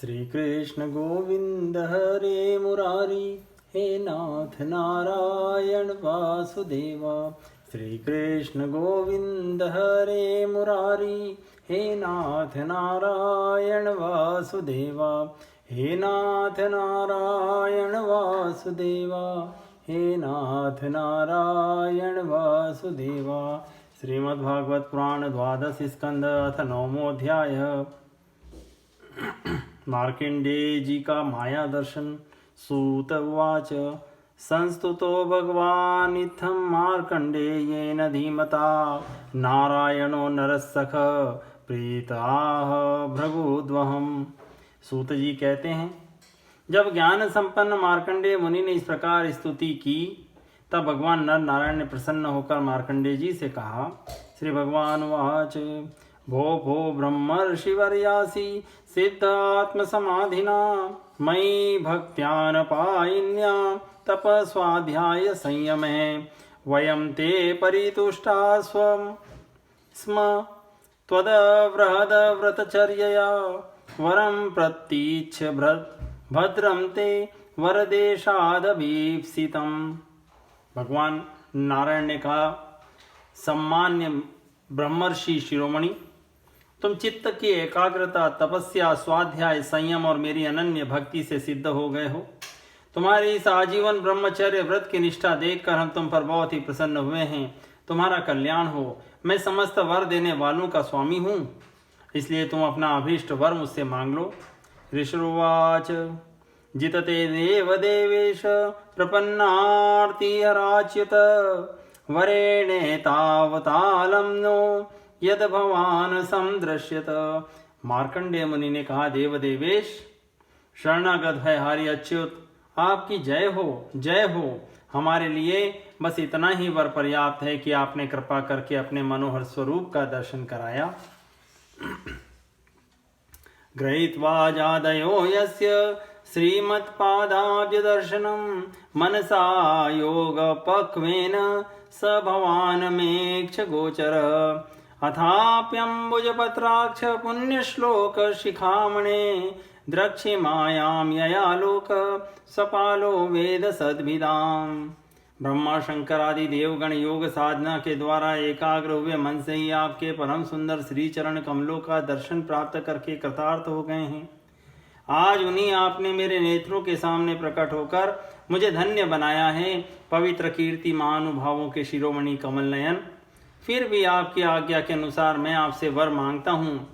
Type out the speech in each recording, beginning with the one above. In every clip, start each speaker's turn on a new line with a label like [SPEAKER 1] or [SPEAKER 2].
[SPEAKER 1] श्री कृष्ण गोविंद हरे मुरारी, हे नाथ नारायण वासुदेवा। श्री कृष्ण गोविंद हरे मुरारी, हे नाथ नारायण वासुदेवा। हे नाथ नारायण वासुदेवा, हे नाथ नारायण वासुदेवा। श्रीमद्भागवत पुराण द्वादश स्कंद अथ नवमोऽध्याय। मार्कंडेय जी का माया दर्शन। सूत उवाच संस्तुतो भगवान् इत्थं मार्कंडेयेन धीमता, नारायणो नरसख प्रीताः भृगुद्वहम्। सूत जी कहते हैं, जब ज्ञान संपन्न मार्कंडेय मुनि ने इस प्रकार स्तुति की, तब भगवान नर नारायण ने प्रसन्न होकर मार्कंडेय जी से कहा। श्री भगवान वाच भो भो ब्रह्मर्षिवर्यासि सिद्धात्म समाधिना, मयि भक्त्यानपायिन्या तपस्वाध्याय संयमे, वयं ते परितुष्टा स्म त्वदव्रहद व्रतचर्यया, वरं प्रतीच्छ भद्रं ते वरदेशादभीप्सितम्। भगवान नारायण ने कहा, सम्मान्य ब्रह्मर्षि शिरोमणि, तुम चित्त की एकाग्रता, तपस्या, स्वाध्याय, संयम और मेरी अनन्य भक्ति से सिद्ध हो गए हो। तुम्हारी इस आजीवन ब्रह्मचर्य व्रत की निष्ठा देखकर हम तुम पर बहुत ही प्रसन्न हुए हैं। तुम्हारा कल्याण हो। मैं समस्त वर देने वालों का स्वामी हूँ, इसलिए तुम अपना अभीष्ट वर मुझसे मांग लो। ऋषिरुवाच जितते देव देवेश प्रपन्नार्तिहराच्युत, वरेणे तावतालं नो यद भवान समदृश्यत। मार्कंडेय मुनि ने कहा, देव देवेश, शरणागत है हरि अच्युत, आपकी जय हो, जय हो। हमारे लिए बस इतना ही वर पर्याप्त है कि आपने कृपा करके अपने मनोहर स्वरूप का दर्शन कराया। गृहीत्वा जादयो यस्य श्रीमत्पादाब्ज दर्शनम, मनसा योग पक्वेन स भवान मेक्ष गोचर। अथाप्यम्बुजपत्राक्ष पुण्यश्लोक शिखामणे, द्रक्षिमायां ययालोक सपालो वेद सद्भिदाम। ब्रह्मा शंकर आदि देवगण योग साधना के द्वारा एकाग्र हुए मन से ही आपके परम सुंदर श्री चरण कमलों का दर्शन प्राप्त करके कृतार्थ हो गए हैं। आज उन्हीं आपने मेरे नेत्रों के सामने प्रकट होकर मुझे धन्य बनाया है। पवित्र कीर्ति महानुभावों के शिरोमणि कमल नयन, फिर भी आपकी आज्ञा के अनुसार मैं आपसे वर मांगता हूँ।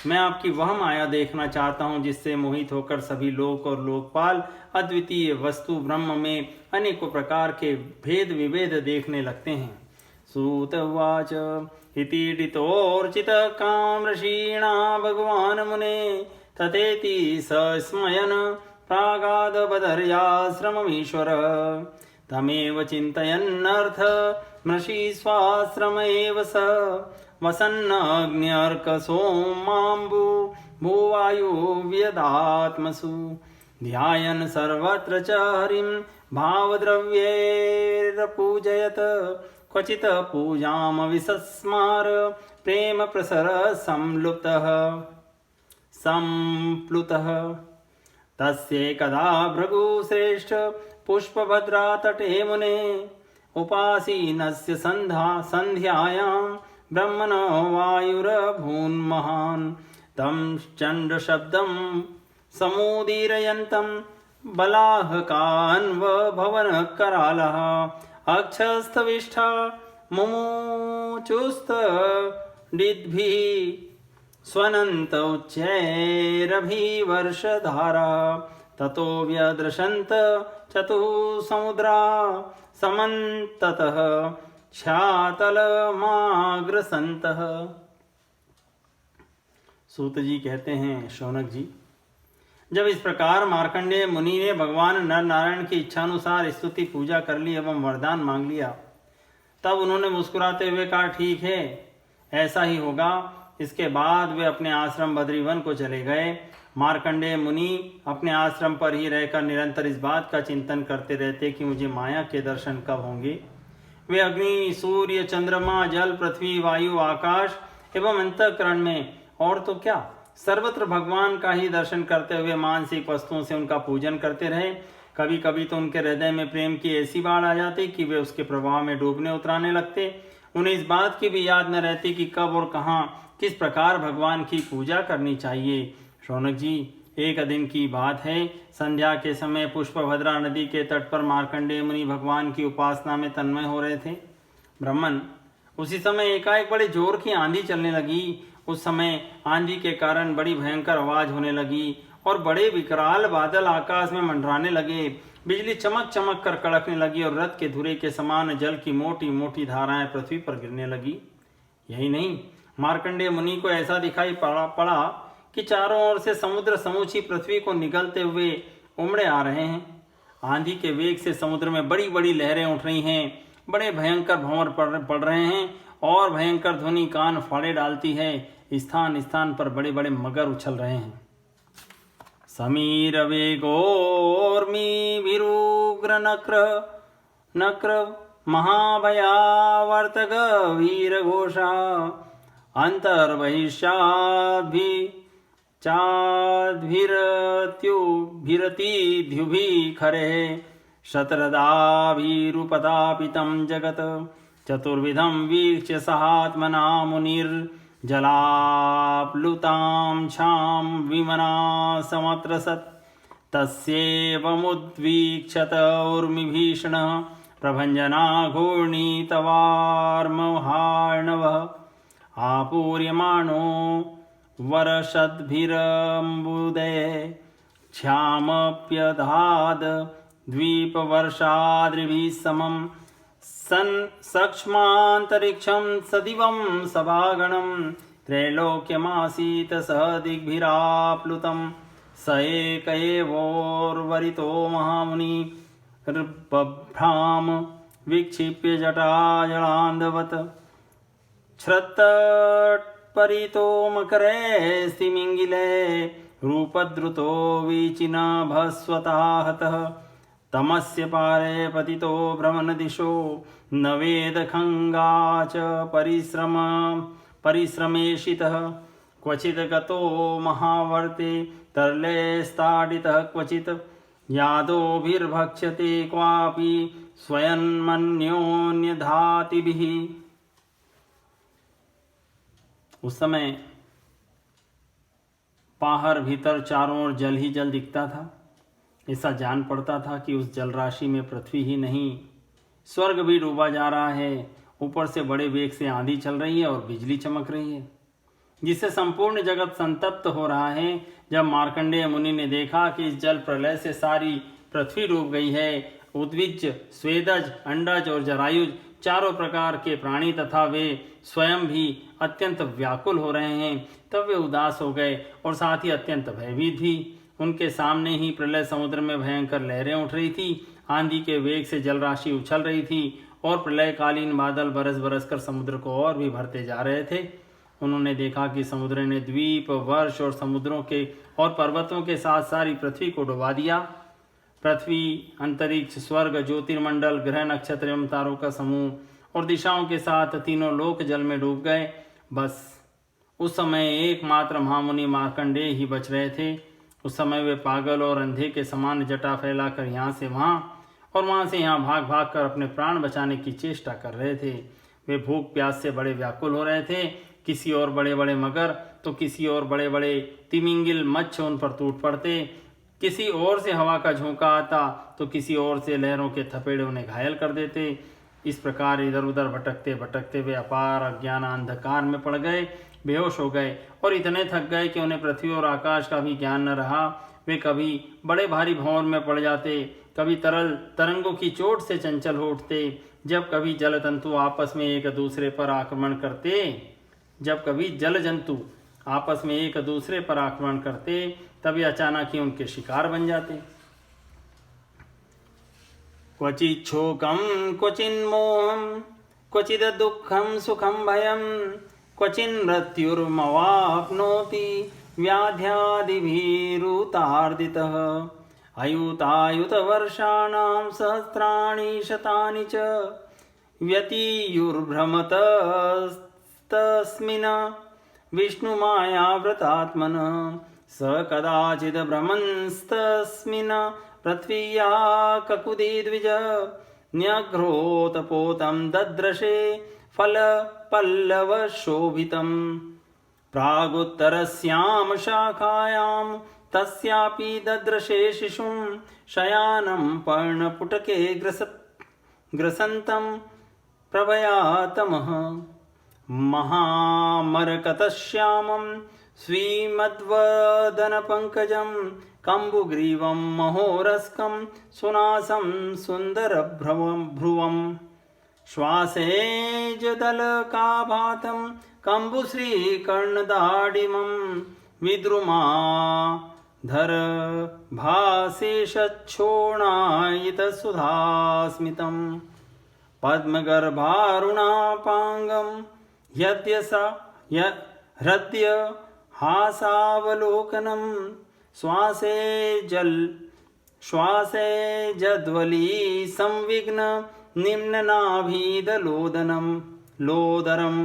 [SPEAKER 1] मैं आपकी वह माया देखना चाहता हूँ जिससे मोहित होकर सभी लोक और लोकपाल अद्वितीय वस्तु ब्रह्म में अनेकों प्रकार के भेद विभेद देखने लगते हैं। सूत उवाच इतीडितोर्चित काम ऋषीणा भगवान मुने, तथेति सस्मयन प्रागाद बदर्याश्रममीश्वर, तमेव चिन्तयन्नर्थ मृषि स्वाश्रम एव स, वसन्नग्न्यर्क सोमाम्बु भूवायु व्यदात्मसु, ध्यायन् सर्वत्र च हरिं भावद्रव्यैरपूजयत, क्वचित् पूजां विसस्मार प्रेम प्रसर संप्लुतः। तस्यैकदा भृगुश्रेष्ठ पुष्पभद्रा तटे मुने, उपासीनस्य संध्यायां ब्रह्मणो वायुरभून्महान्, तं चण्डशब्दं समुदीरयन्तं बलाहकान्वभवनकरालः, अक्षस्थविष्ठा मुमुचुस्तडिद्भिः, स्वनन्त उच्चैरभिवर्षधारा, ततो व्यदृशन्त चतुसमुद्रा समन्ततः छातलमाग्रसन्तः। सूत जी कहते हैं, शौनक जी, जब इस प्रकार मार्कंडेय मुनि ने भगवान नर नारायण की इच्छानुसार स्तुति पूजा कर ली एवं वरदान मांग लिया, तब उन्होंने मुस्कुराते हुए कहा, ठीक है, ऐसा ही होगा। इसके बाद वे अपने आश्रम बद्रीवन को चले गए। मार्कंडेय मुनि अपने आश्रम पर ही रहकर निरंतर इस बात का चिंतन करते रहते कि मुझे माया के दर्शन कब होंगे। वे अग्नि, सूर्य, चंद्रमा, जल, पृथ्वी, वायु, आकाश एवं अंतःकरण में और तो क्या, सर्वत्र भगवान का ही दर्शन करते हुए मानसिक वस्तुओं से उनका पूजन करते रहे। कभी कभी तो उनके हृदय में प्रेम की ऐसी बाढ़ आ जाती कि वे उसके प्रभाव में डूबने उतराने लगते। उन्हें इस बात की भी याद न रहती कि कब और कहाँ किस प्रकार भगवान की पूजा करनी चाहिए। शौनक जी, एक दिन की बात है, संध्या के समय पुष्पभद्रा नदी के तट पर मार्कंडेय मुनि भगवान की उपासना में तन्मय हो रहे थे। ब्राह्मण, उसी समय एकाएक बड़े जोर की आंधी चलने लगी। उस समय आंधी के कारण बड़ी भयंकर आवाज होने लगी और बड़े विकराल बादल आकाश में मंडराने लगे। बिजली चमक चमक कर कड़कने लगी और रथ के धुरे के समान जल की मोटी मोटी धाराएं पृथ्वी पर गिरने लगी। यही नहीं, मार्कंडेय मुनि को ऐसा दिखाई पड़ा कि चारों ओर से समुद्र समूची पृथ्वी को निगलते हुए उमड़े आ रहे हैं। आंधी के वेग से समुद्र में बड़ी बड़ी लहरें उठ रही हैं, बड़े भयंकर भंवर पड़ रहे हैं और भयंकर ध्वनि कान फाड़े डालती है। स्थान स्थान पर बड़े बड़े मगर उछल रहे हैं। समीर वेगोर्मी विरुग्र नक्र महाभयावर्तक वीर घोषा अंतर्बहिष्याद्भि चाद्भिरत्युभिरतिद्युभि खरे शतरदाभिरुपतापितं जगत् चतुर्विधं वीक्ष्य सहात्मना मुनिर्जलाप्लुतां छां विमना समत्रसत् तस्येवमुद्वीक्षत उर्मिभीषणः प्रभञ्जना घूर्णितवार्महार्णवः आपूर्यमाणो वरषद्भिरम्बुदे क्षामप्यधाद द्वीपवर्षाद्रिभिः समं सक्ष्मान्तरिक्षं सदिवं सभागणं त्रैलोक्यमासीत् स दिग्भिराप्लुतं स एक एवोर्वरितो महामुनिर्बभ्राम विक्षिप्य जटाजलान्धवत् श्रत्तट्परितो मकरे स्तिमिङ्गिले रूपद्रुतो वीचिनभस्वतः हतः तमस्य पारे पतितो भ्रमणदिशो न वेदखङ्गा च परिश्रमेशितः क्वचित् गतो महावर्ते तरलेस्ताडितः क्वचित् यादोभिर्भक्ष्यते क्वापि स्वयन्मन्योन्यधातिभिः। उस समय बाहर भीतर चारों ओर जल ही जल दिखता था। ऐसा जान पड़ता था कि उस जल राशि में पृथ्वी ही नहीं, स्वर्ग भी डूबा जा रहा है। ऊपर से बड़े वेग से आंधी चल रही है और बिजली चमक रही है, जिससे संपूर्ण जगत संतप्त हो रहा है। जब मार्कंडेय मुनि ने देखा कि इस जल प्रलय से सारी पृथ्वी डूब गई है, उद्विज, स्वेदज, अंडज और जरायुज चारों प्रकार के प्राणी तथा वे स्वयं भी अत्यंत व्याकुल हो रहे हैं, तब वे उदास हो गए और साथ ही अत्यंत भयभीत भी। उनके सामने ही प्रलय समुद्र में भयंकर लहरें उठ रही थी, आंधी के वेग से जल राशि उछल रही थी और प्रलयकालीन बादल बरस बरस कर समुद्र को और भी भरते जा रहे थे। उन्होंने देखा कि समुद्र ने द्वीप, वर्ष और समुद्रों के और पर्वतों के साथ सारी पृथ्वी को डुबा दिया। पृथ्वी, अंतरिक्ष, स्वर्ग, ज्योतिर्मंडल, ग्रह, नक्षत्र एवं तारों का समूह और दिशाओं के साथ तीनों लोक जल में डूब गए। बस उस समय एकमात्र महामुनि मार्कंडेय ही बच रहे थे। उस समय वे पागल और अंधे के समान जटा फैलाकर यहाँ से वहाँ और वहाँ से यहाँ भाग भाग कर अपने प्राण बचाने की चेष्टा कर रहे थे। वे भूख प्यास से बड़े व्याकुल हो रहे थे। किसी और बड़े बड़े मगर तो किसी और बड़े बड़े तिमिंगिल मच्छ उन पर टूट पड़ते। किसी और से हवा का झोंका आता तो किसी और से लहरों के थपेड़े उन्हें घायल कर देते। इस प्रकार इधर उधर भटकते भटकते वे अपार अज्ञान अंधकार में पड़ गए, बेहोश हो गए और इतने थक गए कि उन्हें पृथ्वी और आकाश का भी ज्ञान न रहा। वे कभी बड़े भारी भंवर में पड़ जाते, कभी तरल तरंगों की चोट से चंचल हो उठते, जब कभी जल जंतु आपस में एक दूसरे पर आक्रमण करते तभी अचानक ही उनके शिकार बन जाते। क्वचिच्छोकं क्वचिन्मोहं क्वचिद दुःखं सुखं भयं क्वचिन्मृत्युर्मवाप्नोति व्याध्यादिभिरुतार्दितः अयुतायुतवर्षाणां सहस्राणि शतानि च व्यतीयुर्भ्रमतस्तस्मिन् विष्णुमायाव्रतात्मनः स कदाचिद् भ्रमंस्तस्मिन् पृथ्व्या ककुदे द्विज न्यघ्रोतपोतं दद्रशे फलपल्लवशोभितम् प्रागुत्तरस्यां शाखायां तस्यापि दद्रशे शिशुं शयानं पर्णपुटके ग्रसन्तं प्रभयातमः महामरकतश्यामं श्रीमद्वदनपङ्कजं कम्बुग्रीवं महोरस्कं सुनासं सुन्दरभ्रुवं श्वासेजदलकाभातं कम्बुश्रीकर्णदाडिमं विद्रुमाधर भासेशच्छोणायितसुधास्मितं पद्मगर्भारुणापाङ्गं हृद्य हासावलोकनं श्वासे जद्वली संविघ्न निम्ननाभिदलोदनं लोदरं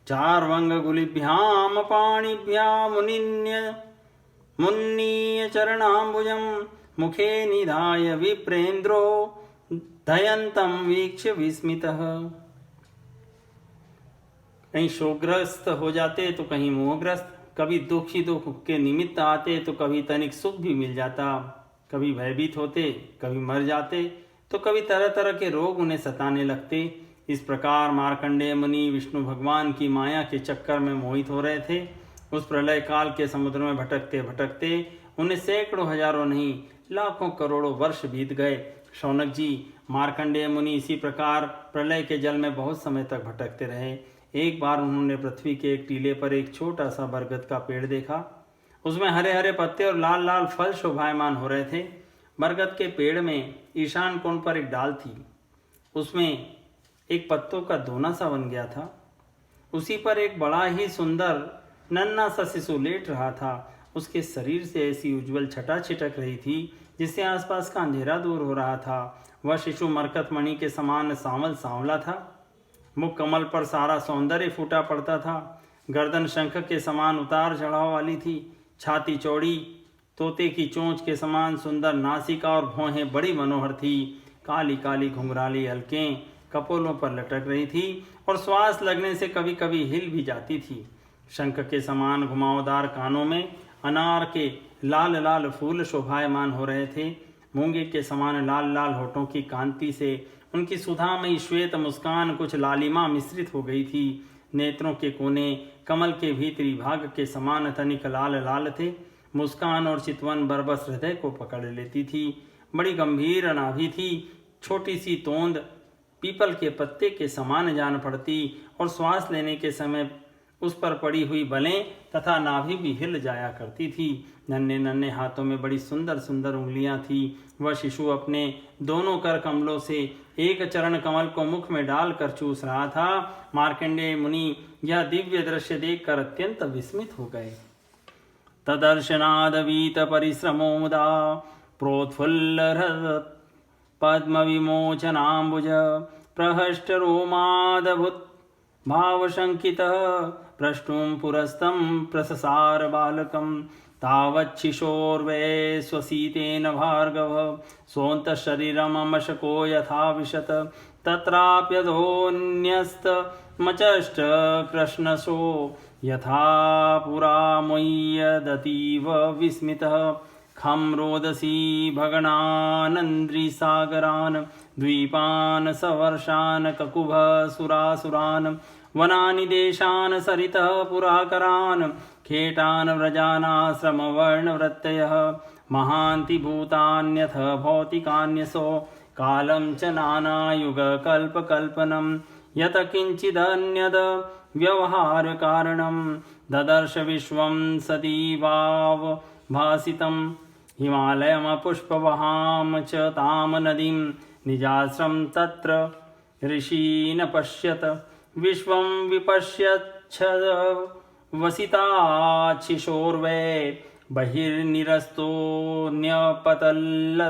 [SPEAKER 1] चार्वङ्गुलिभ्यां पाणिभ्यां मुन्नीय चरणाम्बुजं मुखे निधाय विप्रेन्द्रो दयन्तं वीक्ष्य विस्मितः। कहीं शोकग्रस्त हो जाते तो कहीं मोहग्रस्त, कभी दुख ही दुख के निमित्त आते तो कभी तनिक सुख भी मिल जाता, कभी भयभीत होते, कभी मर जाते, तो कभी तरह तरह के रोग उन्हें सताने लगते। इस प्रकार मार्कंडेय मुनि विष्णु भगवान की माया के चक्कर में मोहित हो रहे थे। उस प्रलय काल के समुद्र में भटकते भटकते उन्हें सैकड़ों हजारों नहीं लाखों करोड़ों वर्ष बीत गए। शौनक जी, मार्कंडेय मुनि इसी प्रकार प्रलय के जल में बहुत समय तक भटकते रहे। एक बार उन्होंने पृथ्वी के एक टीले पर एक छोटा सा बरगद का पेड़ देखा। उसमें हरे हरे पत्ते और लाल लाल फल शोभायमान हो रहे थे। बरगद के पेड़ में ईशान कोण पर एक डाल थी, उसमें एक पत्तों का दोना सा बन गया था। उसी पर एक बड़ा ही सुंदर नन्हा सा शिशु लेट रहा था। उसके शरीर से ऐसी उज्जवल छटा छिटक रही थी जिससे आसपास का अंधेरा दूर हो रहा था। वह शिशु मरकत मणि के समान सांवला था। मुख कमल पर सारा सौंदर्य फूटा पड़ता था। गर्दन शंख के समान उतार चढ़ाव वाली थी। छाती चौड़ी, तोते की चोंच के समान सुंदर नासिका और भौहें बड़ी मनोहर थी। काली काली घुंघराली हलकें कपोलों पर लटक रही थी और श्वास लगने से कभी कभी हिल भी जाती थी। शंख के समान घुमावदार कानों में अनार के लाल लाल फूल शोभायमान हो रहे थे। मूंगे के समान लाल लाल होठों की कांति से उनकी सुधामयी श्वेत मुस्कान कुछ लालिमा मिश्रित हो गई थी। नेत्रों के कोने कमल के भीतरी भाग के समान तनिक लाल लाल थे। मुस्कान और चितवन बरबस हृदय को पकड़ लेती थी। बड़ी गंभीर नाभि थी। छोटी सी तोंद पीपल के पत्ते के समान जान पड़ती और श्वास लेने के समय उस पर पड़ी हुई बलें तथा नाभि भी हिल जाया करती थी। नन्हे नन्हे हाथों में बड़ी सुंदर सुंदर उंगलियां थी। वह शिशु अपने दोनों कर कमलों से एक चरण कमल को मुख में डालकर चूस रहा था। मार्कंडेय मुनि यह दिव्य दृश्य देखकर अत्यंत विस्मित हो गए। तदर्शनादवीत परिश्रमो मुदा प्रोत्फुल्लहृत् पद्म विमोचनाम्बुज प्रहष्ट रोमादभुत भावशंकितः प्रष्टुं पुरस्तं प्रससार बालकं तावच्छिशोर्वै स्वसीतेन भार्गव सोऽन्तःशरीरमशको यथा विशत तत्राप्यधोन्यस्तमचष्ट कृष्णशो यथा पुरा मुह्यदतीव विस्मितः खं रोदसी भगनानन्द्रिसागरान् द्वीपान् सवर्षान् ककुभ सुरासुरान् वनानि देशान् सरितः पुराकरान् खेटान् व्रजानाश्रमवर्णवृत्तयः महान्ति भूतान्यथ भौतिकान्यसो कालं च नानायुगकल्पकल्पनं यत किञ्चिदन्यद् व्यवहारकारणं ददर्श विश्वं सतीवाव भासितं हिमालयमपुष्पवहां च तां नदीं निजाश्रम तत्र ऋषीन् पश्यत विश्वं विपश्यच्छ वसिताच्छिशोर्वै बहिर्निरस्तो न्यपतल्लत्याब्धौ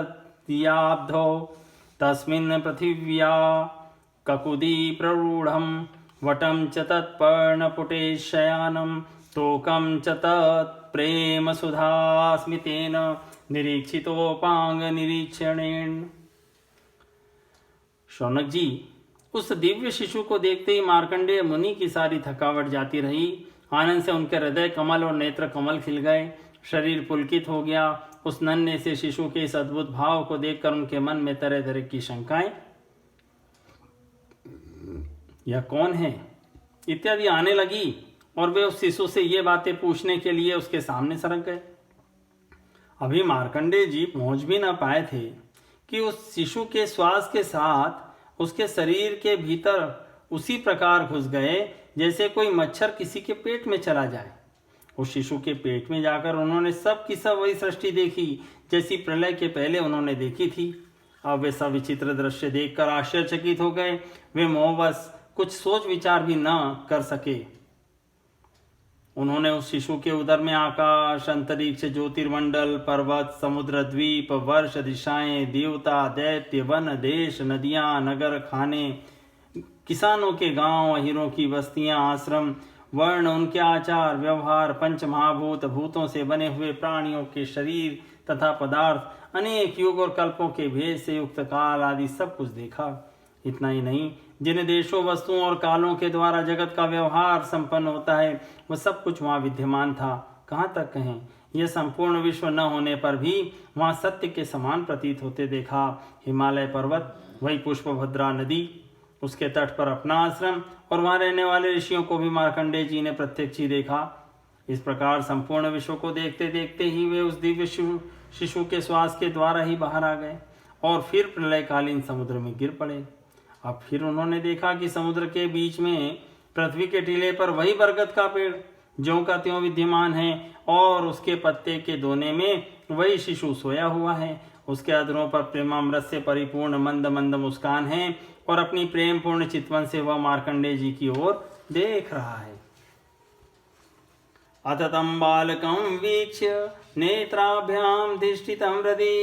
[SPEAKER 1] तस्मिन् पृथिव्या ककुदी प्ररूढं वटं च तत्पर्णपुटे शयानं तोकं च तत्प्रेम सुधास्मितेन निरीक्षितोपांग निरीक्षणेन। शौनक जी, उस दिव्य शिशु को देखते ही मार्कंडेय मुनि की सारी थकावट जाती रही। आनंद से उनके हृदय कमल और नेत्र कमल खिल गए, शरीर पुलकित हो गया। उस नन्हे से शिशु के इस अद्भुत भाव को देखकर उनके मन में तरह तरह की शंकाएं, यह कौन है इत्यादि आने लगी, और वे उस शिशु से ये बातें पूछने के लिए उसके सामने सरक गए। अभी मार्कंडेय जी पहुंच भी न पाए थे कि उस शिशु के श्वास के साथ उसके शरीर के भीतर उसी प्रकार घुस गए जैसे कोई मच्छर किसी के पेट में चला जाए। उस शिशु के पेट में जाकर उन्होंने सब की सब वही सृष्टि देखी जैसी प्रलय के पहले उन्होंने देखी थी। अब वे सब विचित्र दृश्य देखकर आश्चर्यचकित हो गए। वे मोहवश कुछ सोच विचार भी न कर सके। उन्होंने उस शिशु के उदर में आकाश, अंतरिक्ष, ज्योतिर्मंडल, पर्वत, समुद्र, द्वीप, वर्ष, दिशाएं, देवता, दैत्य, वन, देश, नदियां, नगर, खाने, किसानों के गांव, हीरों की बस्तियां, आश्रम, वर्ण, उनके आचार व्यवहार, पंच महाभूत, भूतों से बने हुए प्राणियों के शरीर तथा पदार्थ, अनेक युग और कल्पों के भेद से युक्त काल आदि सब कुछ देखा। इतना ही नहीं, जिन देशों, वस्तुओं और कालों के द्वारा जगत का व्यवहार संपन्न होता है वह सब कुछ वहाँ विद्यमान था। कहाँ तक कहें, यह संपूर्ण विश्व न होने पर भी वहाँ सत्य के समान प्रतीत होते देखा। हिमालय पर्वत, वही पुष्पभद्रा नदी, उसके तट पर अपना आश्रम और वहाँ रहने वाले ऋषियों को भी मार्कंडेय जी ने प्रत्यक्ष ही देखा। इस प्रकार संपूर्ण विश्व को देखते देखते ही वे उस दिव्य शिशु के श्वास के द्वारा ही बाहर आ गए और फिर प्रलयकालीन समुद्र में गिर पड़े। अब फिर उन्होंने देखा कि समुद्र के बीच में पृथ्वी के टीले पर वही बरगद का पेड़ ज्यों का त्यों विद्यमान है और उसके पत्ते के दोने में वही शिशु सोया हुआ है। उसके अधरों पर प्रेमामृत से परिपूर्ण मंद मंद मुस्कान है और अपनी प्रेम पूर्ण चितवन से वह मार्कंडेय जी की ओर देख रहा है। अथ तं बालकं वीक्ष्य नेत्राभ्यां धिष्ठितं हृदि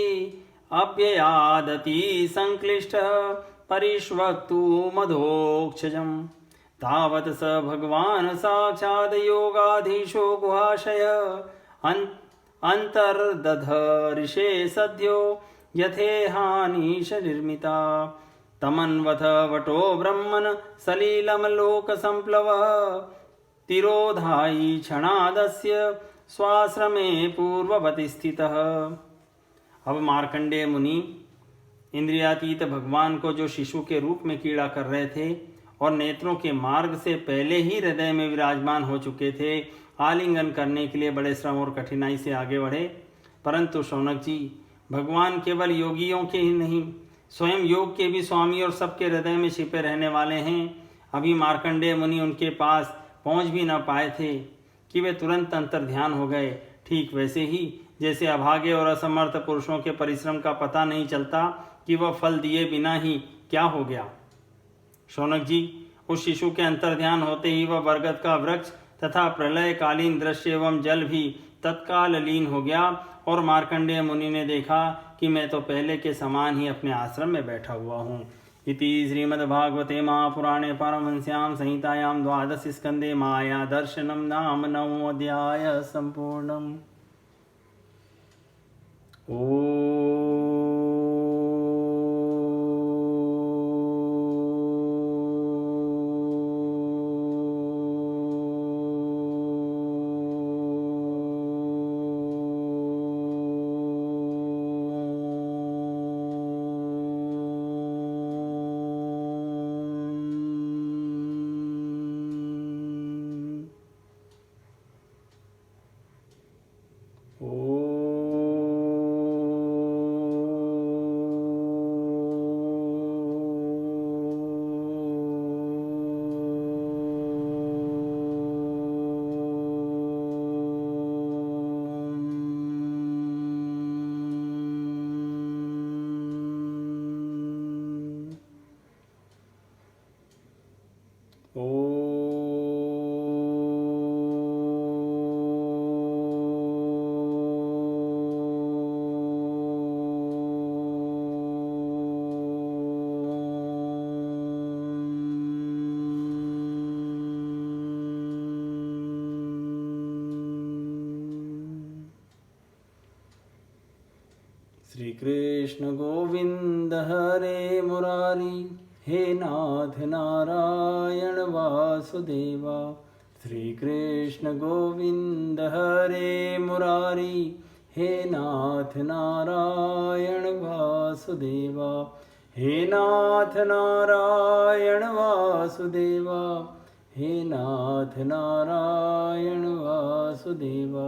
[SPEAKER 1] अभ्ययादति संक्लिष्टः परिष्वक्तु मधोक्षजम्। तावत् स भगवान् साक्षात् योगाधीशो गुहाशय अंतर्दधरिषे सद्यो यथेहानीश निर्मिता। तमन्वथ वटो ब्रह्मन् सलीलमलोक संप्लवः तिरोधायी क्षणादस्य स्वाश्रमे पूर्ववति स्थितः। अब मार्कंडेय मुनि इंद्रियातीत भगवान को जो शिशु के रूप में कीड़ा कर रहे थे और नेत्रों के मार्ग से पहले ही हृदय में विराजमान हो चुके थे, आलिंगन करने के लिए बड़े श्रम और कठिनाई से आगे बढ़े। परंतु शौनक जी, भगवान केवल योगियों के ही नहीं, स्वयं योग के भी स्वामी और सबके हृदय में छिपे रहने वाले हैं। अभी मार्कंडेय मुनि उनके पास पहुंच भी न पाए थे कि वे तुरंत अंतर ध्यान हो गए। ठीक वैसे ही जैसे अभागे और असमर्थ पुरुषों के परिश्रम का पता नहीं चलता कि वह फल दिए बिना ही क्या हो गया। शौनक जी, उस शिशु के अंतर ध्यान होते ही वह बरगद का वृक्ष तथा प्रलयकालीन दृश्य एवं जल भी तत्काल लीन हो गया और मार्कंडेय मुनि ने देखा कि मैं तो पहले के समान ही अपने आश्रम में बैठा हुआ हूँ। इति श्रीमद्भागवते महापुराणे पारमहंस्यां संहितायां 12 स्कंदे माया दर्शनम नाम 9 संपूर्णम्। ओ श्री कृष्ण गोविंद हरे मुरारी, हे नाथ नारायण वासुदेवा। श्री कृष्ण गोविंद हरे मुरारी, हे नाथ नारायण वासुदेवा। हे नाथ नारायण वासुदेवा, हे नाथ नारायण वासुदेवा।